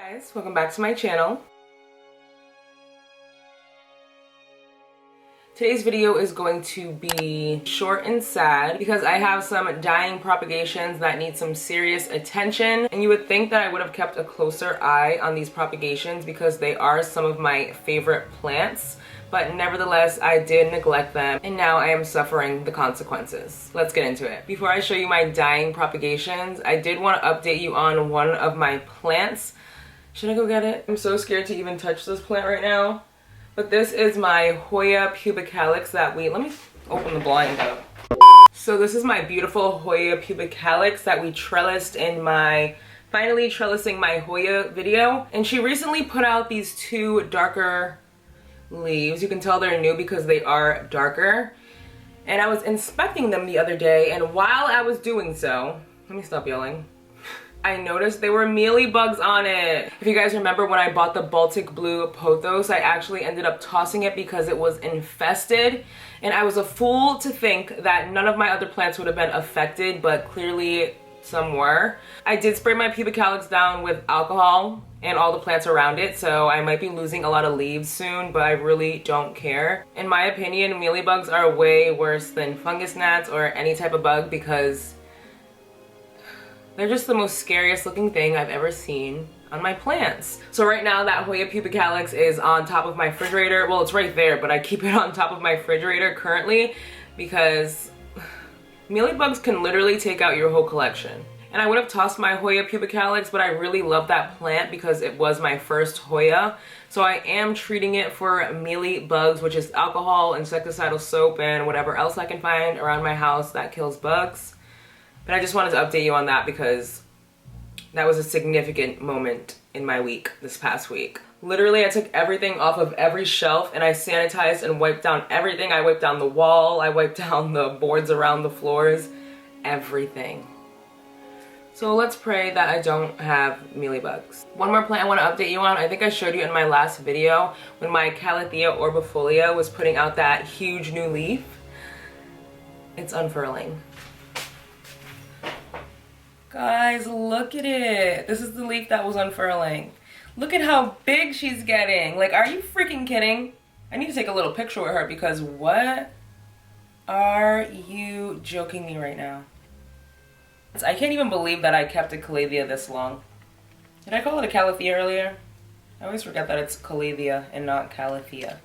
Guys, welcome back to my channel. Today's video is going to be short and sad because I have some dying propagations that need some serious attention, and you would think that I would have kept a closer eye on these propagations because they are some of my favorite plants, but nevertheless I did neglect them and now I am suffering the consequences. Let's get into it. Before I show you my dying propagations, I did want to update you on one of my plants. Should I go get it? I'm so scared to even touch this plant right now. But this is my Hoya pubicalis that let me open the blind up. So this is my beautiful Hoya pubicalis that we trellised in my finally trellising my Hoya video. And she recently put out these two darker leaves. You can tell they're new because they are darker. And I was inspecting them the other day, and while I was doing so, let me stop yelling. I noticed there were mealybugs on it. If you guys remember when I bought the Baltic Blue pothos, I actually ended up tossing it because it was infested. And I was a fool to think that none of my other plants would have been affected, but clearly some were. I did spray my pubicalis down with alcohol and all the plants around it, so I might be losing a lot of leaves soon, but I really don't care. In my opinion, mealybugs are way worse than fungus gnats or any type of bug because they're just the most scariest looking thing I've ever seen on my plants. So right now that Hoya pubicalis is on top of my refrigerator. Well, it's right there, but I keep it on top of my refrigerator currently because mealybugs can literally take out your whole collection. And I would have tossed my Hoya pubicalis, but I really love that plant because it was my first Hoya. So I am treating it for mealybugs, which is alcohol, insecticidal soap, and whatever else I can find around my house that kills bugs. But I just wanted to update you on that because that was a significant moment in my week this past week. Literally, I took everything off of every shelf and I sanitized and wiped down everything. I wiped down the wall, I wiped down the boards around the floors, everything. So let's pray that I don't have mealybugs. One more plant I want to update you on. I think I showed you in my last video when my Calathea orbifolia was putting out that huge new leaf. It's unfurling. Guys, look at it. This is the leaf that was unfurling. Look at how big she's getting. Like, are you freaking kidding? I need to take a little picture with her because what are you joking me right now? I can't even believe that I kept a Calathea this long. Did I call it a Calathea earlier? I always forget that it's Calathea and not Calathea.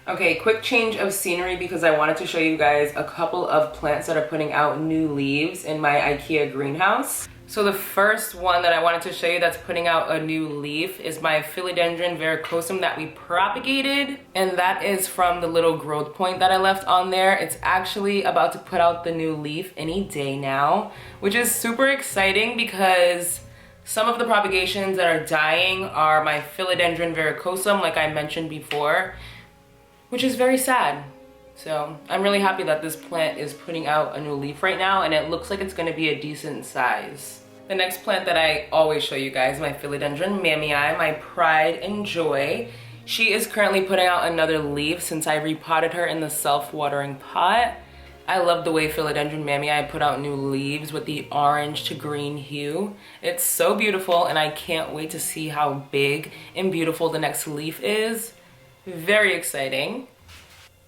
Okay, quick change of scenery because I wanted to show you guys a couple of plants that are putting out new leaves in my IKEA greenhouse. So the first one that I wanted to show you that's putting out a new leaf is my philodendron varicosum that we propagated. And that is from the little growth point that I left on there. It's actually about to put out the new leaf any day now, which is super exciting because some of the propagations that are dying are my philodendron varicosum, like I mentioned before, which is very sad. So I'm really happy that this plant is putting out a new leaf right now, and it looks like it's gonna be a decent size. The next plant that I always show you guys, my philodendron mammii, my pride and joy. She is currently putting out another leaf since I repotted her in the self-watering pot. I love the way philodendron mammii put out new leaves with the orange to green hue. It's so beautiful, and I can't wait to see how big and beautiful the next leaf is. Very exciting.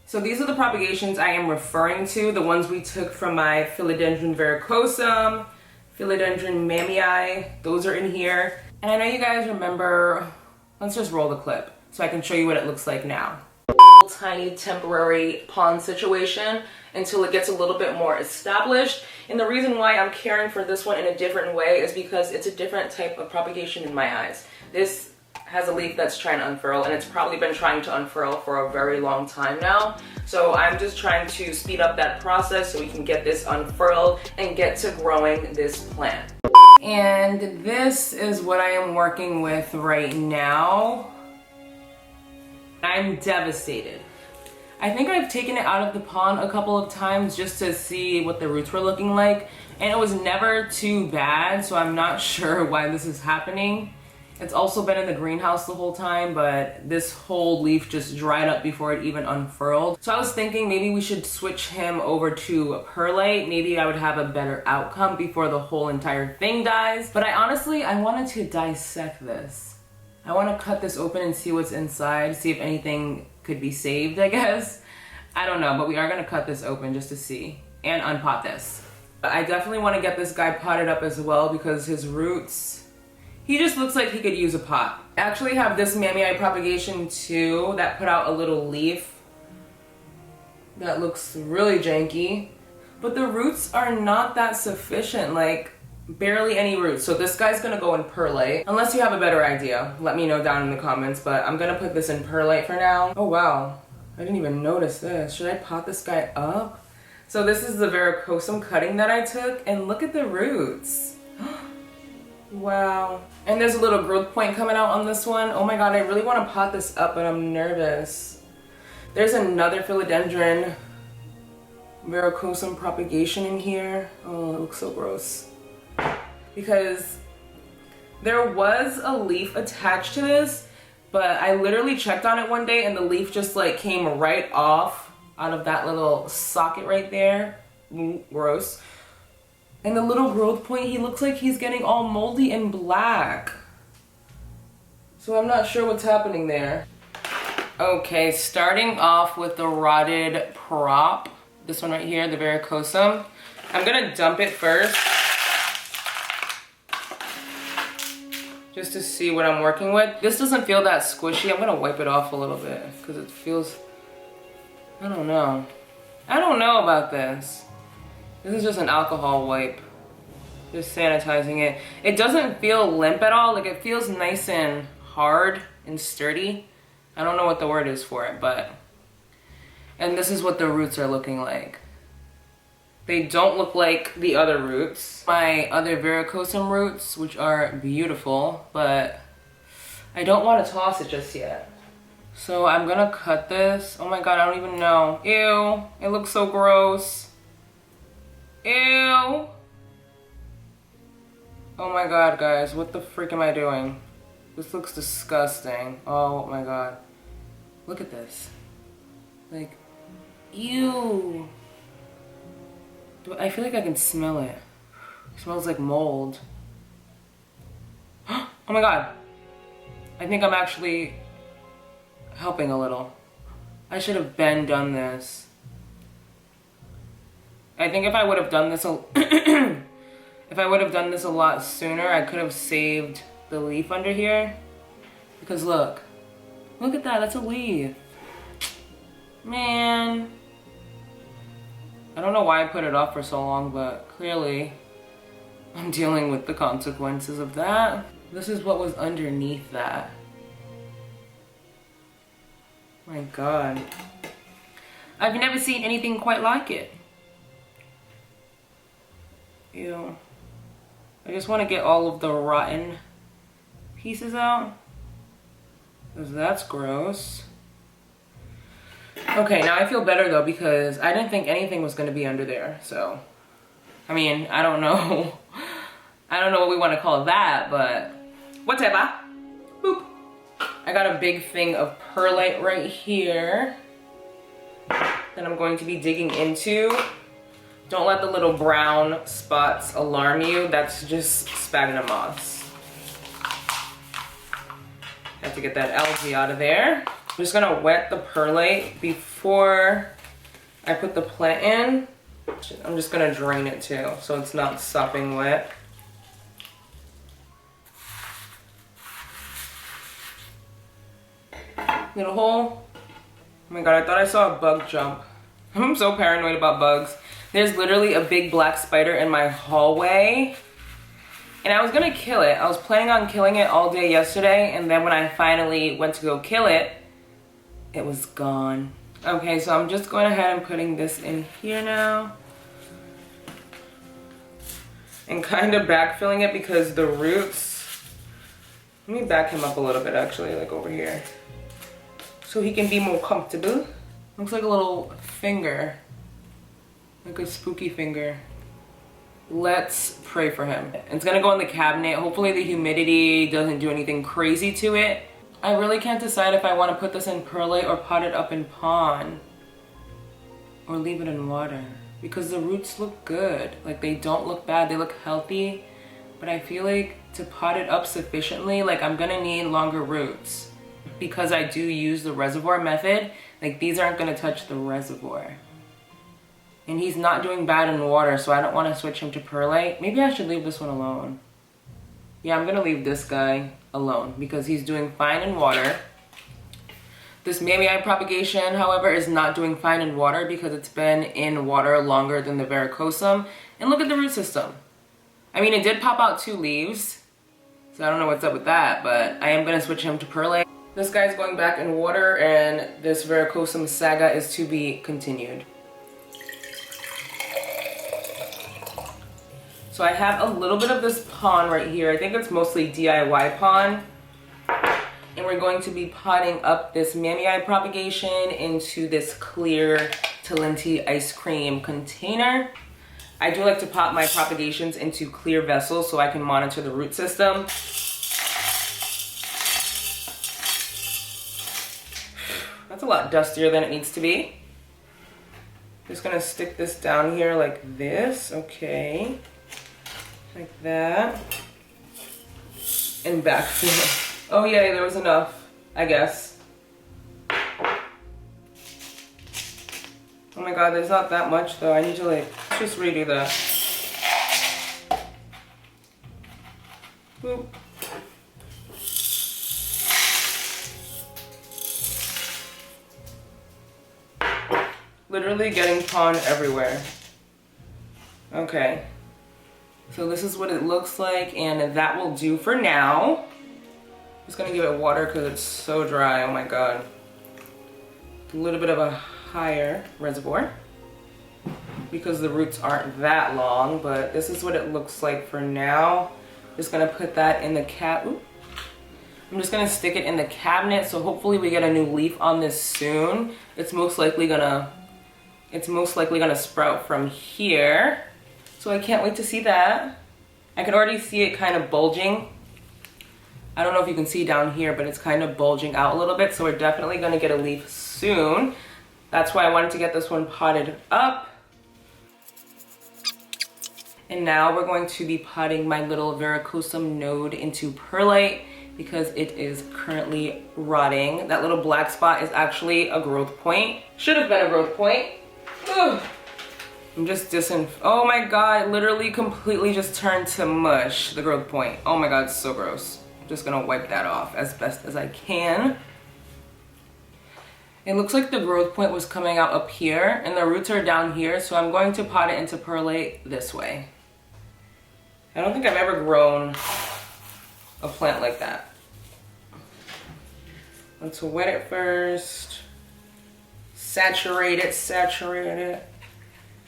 So these are the propagations I am referring to, the ones we took from my philodendron varicosum, philodendron mammii, those are in here. And I know you guys remember, let's just roll the clip so I can show you what it looks like now. Tiny temporary pond situation until it gets a little bit more established. And the reason why I'm caring for this one in a different way is because it's a different type of propagation in my eyes. This has a leaf that's trying to unfurl, and it's probably been trying to unfurl for a very long time now. So I'm just trying to speed up that process so we can get this unfurled and get to growing this plant. And this is what I am working with right now. I'm devastated. I think I've taken it out of the pond a couple of times just to see what the roots were looking like, and it was never too bad, so I'm not sure why this is happening. It's also been in the greenhouse the whole time, but this whole leaf just dried up before it even unfurled. So I was thinking maybe we should switch him over to perlite. Maybe I would have a better outcome before the whole entire thing dies. But I wanted to dissect this. I want to cut this open and see what's inside, see if anything could be saved, I guess. I don't know, but we are going to cut this open just to see and unpot this. But I definitely want to get this guy potted up as well because his roots, he just looks like he could use a pot. I actually have this Mammy propagation too that put out a little leaf that looks really janky, but the roots are not that sufficient, like barely any roots. So this guy's gonna go in perlite. Unless you have a better idea, let me know down in the comments, but I'm gonna put this in perlite for now. Oh wow, I didn't even notice this. Should I pot this guy up? So this is the varicosum cutting that I took, and look at the roots. Wow. And there's a little growth point coming out on this one. Oh my god, I really want to pot this up, but I'm nervous. There's another philodendron varicosum propagation in here. Oh, it looks so gross. Because there was a leaf attached to this, but I literally checked on it one day and the leaf just like came right off out of that little socket right there. Gross. And the little growth point, he looks like he's getting all moldy and black. So I'm not sure what's happening there. Okay, starting off with the rotted prop. This one right here, the varicosum. I'm gonna dump it first. Just to see what I'm working with. This doesn't feel that squishy. I'm gonna wipe it off a little bit because it feels, I don't know. I don't know about this. This is just an alcohol wipe. Just sanitizing it. It doesn't feel limp at all. Like it feels nice and hard and sturdy. I don't know what the word is for it, but. And this is what the roots are looking like. They don't look like the other roots. My other varicosum roots, which are beautiful, but I don't want to toss it just yet. So I'm gonna cut this. Oh my god, I don't even know. Ew, it looks so gross. Ew. Oh my god, guys, what the freak am I doing? This looks disgusting. Oh my god. Look at this. Like, ew. I feel like I can smell it. It smells like mold. Oh my god. I think I'm actually helping a little. I should have done this. I think if I would have done this if I would have done this a lot sooner, I could have saved the leaf under here. Because look at that, that's a leaf. Man. I don't know why I put it off for so long, but clearly I'm dealing with the consequences of that. This is what was underneath that. My god. I've never seen anything quite like it. Ew. I just want to get all of the rotten pieces out. Because that's gross. Okay, now I feel better though because I didn't think anything was going to be under there. So, I mean, I don't know. I don't know what we want to call that, but whatever. Boop. I got a big thing of perlite right here that I'm going to be digging into. Don't let the little brown spots alarm you. That's just sphagnum moss. Have to get that algae out of there. I'm just gonna wet the perlite before I put the plant in. I'm just gonna drain it too, so it's not sopping wet. Little hole. Oh my god, I thought I saw a bug jump. I'm so paranoid about bugs. There's literally a big black spider in my hallway. And I was gonna kill it. I was planning on killing it all day yesterday, and then when I finally went to go kill it, it was gone. Okay, so I'm just going ahead and putting this in here now. And kind of backfilling it because the roots, let me back him up a little bit actually, like over here. So he can be more comfortable. Looks like a little finger. Like a spooky finger. Let's pray for him. It's gonna go in the cabinet. Hopefully the humidity doesn't do anything crazy to it. I really can't decide if I want to put this in perlite or pot it up in pond. Or leave it in water. Because the roots look good. Like, they don't look bad, they look healthy. But I feel like to pot it up sufficiently, like, I'm gonna need longer roots. Because I do use the reservoir method, like, these aren't gonna touch the reservoir. And he's not doing bad in water, so I don't want to switch him to perlite. Maybe I should leave this one alone. Yeah, I'm gonna leave this guy alone because he's doing fine in water. This mammy propagation, however, is not doing fine in water because it's been in water longer than the varicosum. And look at the root system. I mean, it did pop out 2 leaves, so I don't know what's up with that, but I am gonna switch him to perlite. This guy's going back in water, and this varicosum saga is to be continued. So I have a little bit of this pond right here. I think it's mostly DIY pond. And we're going to be potting up this mammy propagation into this clear Talenti ice cream container. I do like to pot my propagations into clear vessels so I can monitor the root system. That's a lot dustier than it needs to be. Just gonna stick this down here like this, okay. Like that. And backfill. Oh yay, there was enough, I guess. Oh my god, there's not that much though. I need to like, just redo that. Boop. Literally getting pond everywhere. Okay. So this is what it looks like, and that will do for now. I'm just gonna give it water because it's so dry, oh my god. A little bit of a higher reservoir because the roots aren't that long, but this is what it looks like for now. Just gonna put that in the I'm just gonna stick it in the cabinet, so hopefully we get a new leaf on this soon. It's most likely gonna sprout from here. So I can't wait to see that. I can already see it kind of bulging. I don't know if you can see down here, but it's kind of bulging out a little bit, so we're definitely gonna get a leaf soon. That's why I wanted to get this one potted up. And now we're going to be potting my little varicosum node into perlite because it is currently rotting. That little black spot is actually a growth point. Should have been a growth point. Ugh. I'm just oh my god, it literally completely just turned to mush, the growth point. Oh my god, it's so gross. I'm just gonna wipe that off as best as I can. It looks like the growth point was coming out up here and the roots are down here, so I'm going to pot it into perlite this way. I don't think I've ever grown a plant like that. Let's wet it first. Saturate it.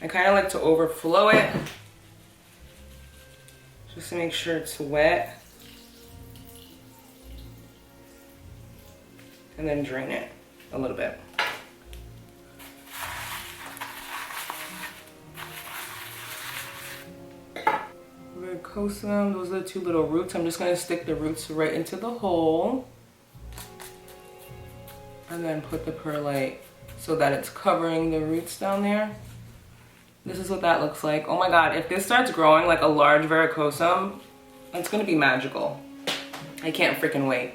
I kind of like to overflow it just to make sure it's wet. And then drain it a little bit. Varicosum, those are the 2 little roots. I'm just going to stick the roots right into the hole. And then put the perlite so that it's covering the roots down there. This is what that looks like. Oh my god, if this starts growing like a large varicosum, it's gonna be magical. I can't freaking wait.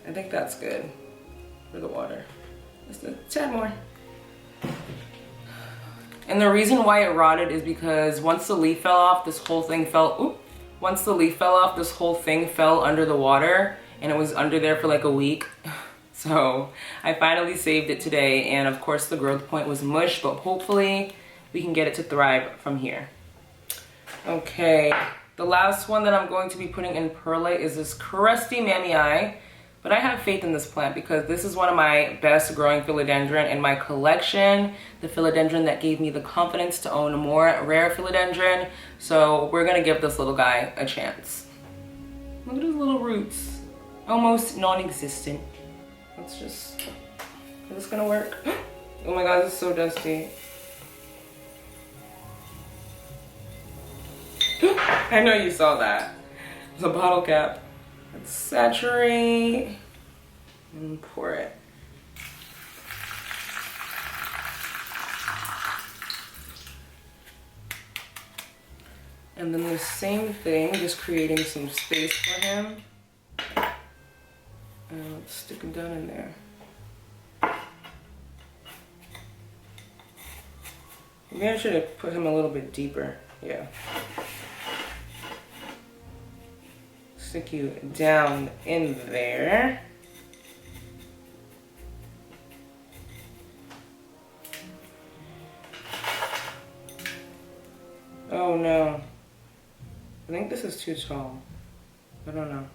I think that's good for the water. Just a tad more. And the reason why it rotted is because once the leaf fell off, this whole thing fell, once the leaf fell off, this whole thing fell under the water and it was under there for like a week. So I finally saved it today, and of course the growth point was mush, but hopefully we can get it to thrive from here. Okay, the last one that I'm going to be putting in perlite is this crusty mammy, but I have faith in this plant because this is one of my best growing philodendron in my collection, the philodendron that gave me the confidence to own a more rare philodendron. So we're gonna give this little guy a chance. Look at his little roots, almost non-existent. Is this gonna work? Oh my god, this is so dusty. I know you saw that. It's a bottle cap. Let's saturate and pour it. And then the same thing, just creating some space for him. And let's stick him down in there. Maybe I should have put him a little bit deeper. Yeah. Stick you down in there. Oh no. I think this is too tall. I don't know.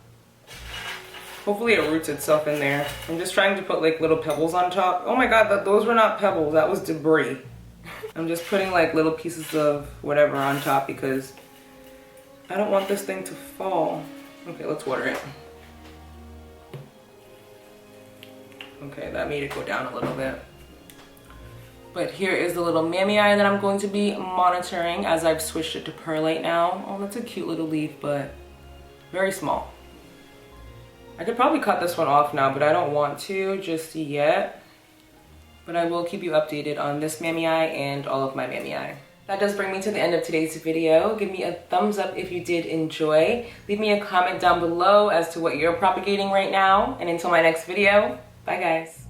Hopefully it roots itself in there. I'm just trying to put like little pebbles on top. Oh my god, those were not pebbles, that was debris. I'm just putting like little pieces of whatever on top because I don't want this thing to fall. Okay, let's water it. Okay, that made it go down a little bit. But here is the little mammy eye that I'm going to be monitoring as I've switched it to perlite now. Oh, that's a cute little leaf, but very small. I could probably cut this one off now, but I don't want to just yet. But I will keep you updated on this mammy eye and all of my mammy eye. That does bring me to the end of today's video. Give me a thumbs up if you did enjoy. Leave me a comment down below as to what you're propagating right now. And until my next video, bye guys.